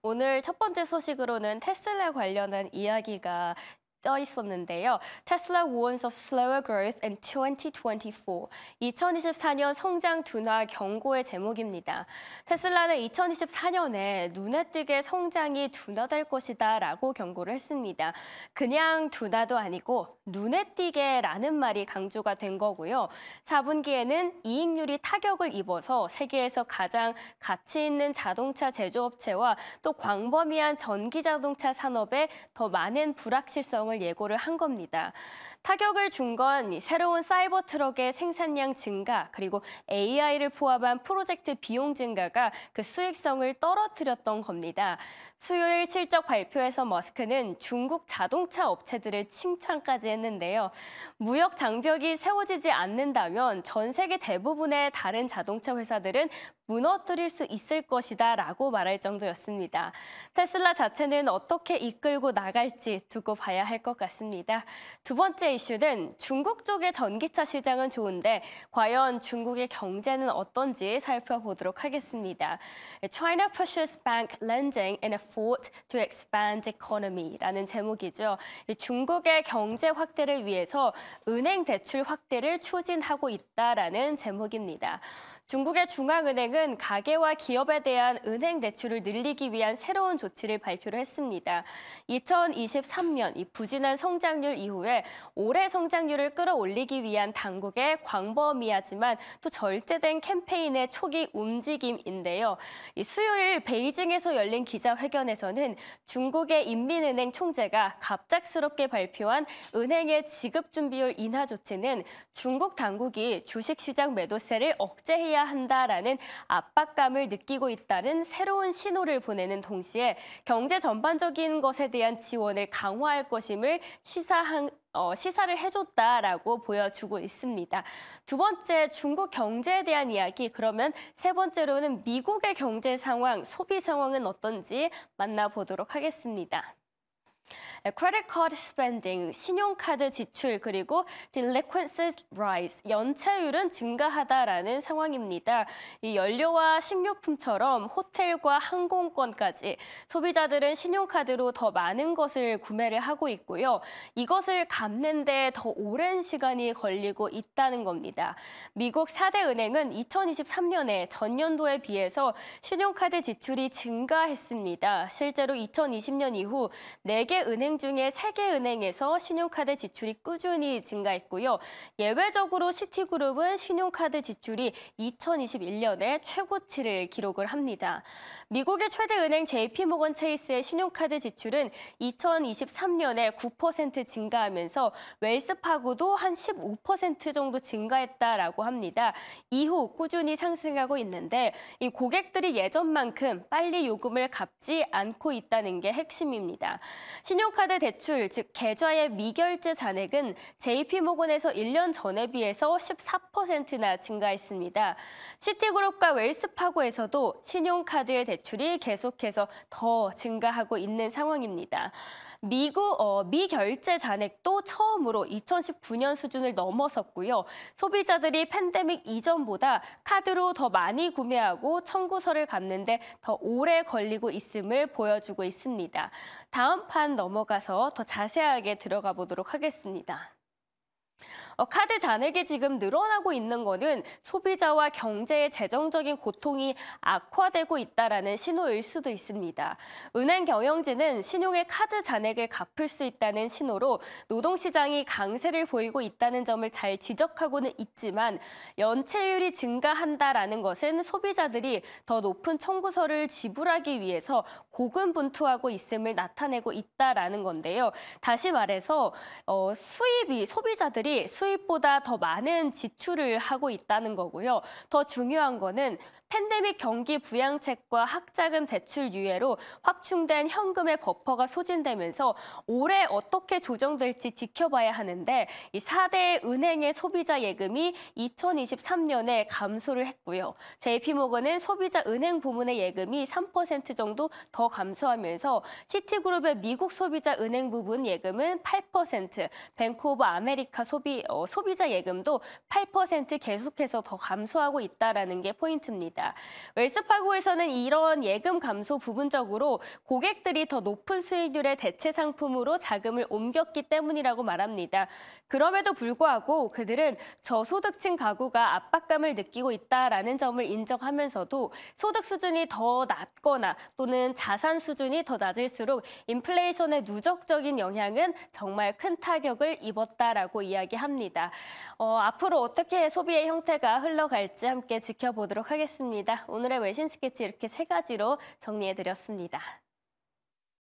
오늘 첫 번째 소식으로는 테슬라 관련한 이야기가 떠 있었는데요. Tesla warns of slower growth in 2024. 2024년 성장 둔화 경고의 제목입니다. 테슬라는 2024년에 눈에 띄게 성장이 둔화될 것이다라고 경고를 했습니다. 그냥 둔화도 아니고 눈에 띄게라는 말이 강조가 된 거고요. 4분기에는 이익률이 타격을 입어서 세계에서 가장 가치 있는 자동차 제조업체와 또 광범위한 전기자동차 산업에 더 많은 불확실성을 예고를 한 겁니다. 타격을 준 건 새로운 사이버 트럭의 생산량 증가 그리고 AI를 포함한 프로젝트 비용 증가가 그 수익성을 떨어뜨렸던 겁니다. 수요일 실적 발표에서 머스크는 중국 자동차 업체들을 칭찬까지 했는데요. 무역 장벽이 세워지지 않는다면 전 세계 대부분의 다른 자동차 회사들은 무너뜨릴 수 있을 것이다라고 말할 정도였습니다. 테슬라 자체는 어떻게 이끌고 나갈지 두고 봐야 할 것 같습니다. 두 번째 이슈는 중국 쪽의 전기차 시장은 좋은데 과연 중국의 경제는 어떤지 살펴보도록 하겠습니다. China pushes bank lending in a effort to expand economy라는 제목이죠. 중국의 경제 확대를 위해서 은행 대출 확대를 추진하고 있다라는 제목입니다. 중국의 중앙은행은 가계와 기업에 대한 은행 대출을 늘리기 위한 새로운 조치를 발표를 했습니다. 2023년 이 부진한 성장률 이후에 올해 성장률을 끌어올리기 위한 당국의 광범위하지만 또 절제된 캠페인의 초기 움직임인데요. 수요일 베이징에서 열린 기자회견에서는 중국의 인민은행 총재가 갑작스럽게 발표한 은행의 지급준비율 인하 조치는 중국 당국이 주식시장 매도세를 억제해야 한다라는 압박감을 느끼고 있다는 새로운 신호를 보내는 동시에 경제 전반적인 것에 대한 지원을 강화할 것임을 시사를 해줬다라고 보여주고 있습니다. 두 번째, 중국 경제에 대한 이야기, 그러면 세 번째로는 미국의 경제 상황, 소비 상황은 어떤지 만나보도록 하겠습니다. credit card spending, 신용카드 지출, 그리고 delinquencies rise, 연체율은 증가하다라는 상황입니다. 이 연료와 식료품처럼 호텔과 항공권까지 소비자들은 신용카드로 더 많은 것을 구매를 하고 있고요. 이것을 갚는 데 더 오랜 시간이 걸리고 있다는 겁니다. 미국 4대 은행은 2023년에 전년도에 비해서 신용카드 지출이 증가했습니다. 실제로 2020년 이후 4개 은행 중에 3개 은행에서 신용카드 지출이 꾸준히 증가했고요. 예외적으로 시티그룹은 신용카드 지출이 2021년에 최고치를 기록을 합니다. 미국의 최대 은행 JP모건 체이스의 신용카드 지출은 2023년에 9% 증가하면서 웰스파고도 한 15% 정도 증가했다라고 합니다. 이후 꾸준히 상승하고 있는데 이 고객들이 예전만큼 빨리 요금을 갚지 않고 있다는 게 핵심입니다. 신용카드 대출, 즉 계좌의 미결제 잔액은 JP모건에서 1년 전에 비해서 14%나 증가했습니다. 시티그룹과 웰스파고에서도 신용카드의 대출이 계속해서 더 증가하고 있는 상황입니다. 미국 미결제 잔액도 처음으로 2019년 수준을 넘어섰고요. 소비자들이 팬데믹 이전보다 카드로 더 많이 구매하고 청구서를 갚는데 더 오래 걸리고 있음을 보여주고 있습니다. 다음 판 넘어가서 더 자세하게 들어가 보도록 하겠습니다. 카드 잔액이 지금 늘어나고 있는 거는 소비자와 경제의 재정적인 고통이 악화되고 있다는 신호일 수도 있습니다. 은행 경영진은 신용의 카드 잔액을 갚을 수 있다는 신호로 노동시장이 강세를 보이고 있다는 점을 잘 지적하고는 있지만 연체율이 증가한다는 것은 소비자들이 더 높은 청구서를 지불하기 위해서 고군분투하고 있음을 나타내고 있다는 건데요. 다시 말해서 소비자들이 수입보다 더 많은 지출을 하고 있다는 거고요. 더 중요한 거는 팬데믹 경기 부양책과 학자금 대출 유예로 확충된 현금의 버퍼가 소진되면서 올해 어떻게 조정될지 지켜봐야 하는데 이 4대 은행의 소비자 예금이 2023년에 감소를 했고요. JP모건은 소비자 은행 부문의 예금이 3% 정도 더 감소하면서 시티그룹의 미국 소비자 은행 부분 예금은 8%, 뱅크 오브 아메리카 소비자 예금도 8% 계속해서 더 감소하고 있다는 게 포인트입니다. 말합니다. 웰스파고에서는 이런 예금 감소 부분적으로 고객들이 더 높은 수익률의 대체 상품으로 자금을 옮겼기 때문이라고 말합니다. 그럼에도 불구하고 그들은 저소득층 가구가 압박감을 느끼고 있다라는 점을 인정하면서도 소득 수준이 더 낮거나 또는 자산 수준이 더 낮을수록 인플레이션의 누적적인 영향은 정말 큰 타격을 입었다라고 이야기합니다. 앞으로 어떻게 소비의 형태가 흘러갈지 함께 지켜보도록 하겠습니다. 오늘의 외신 스케치 이렇게 세 가지로 정리해드렸습니다.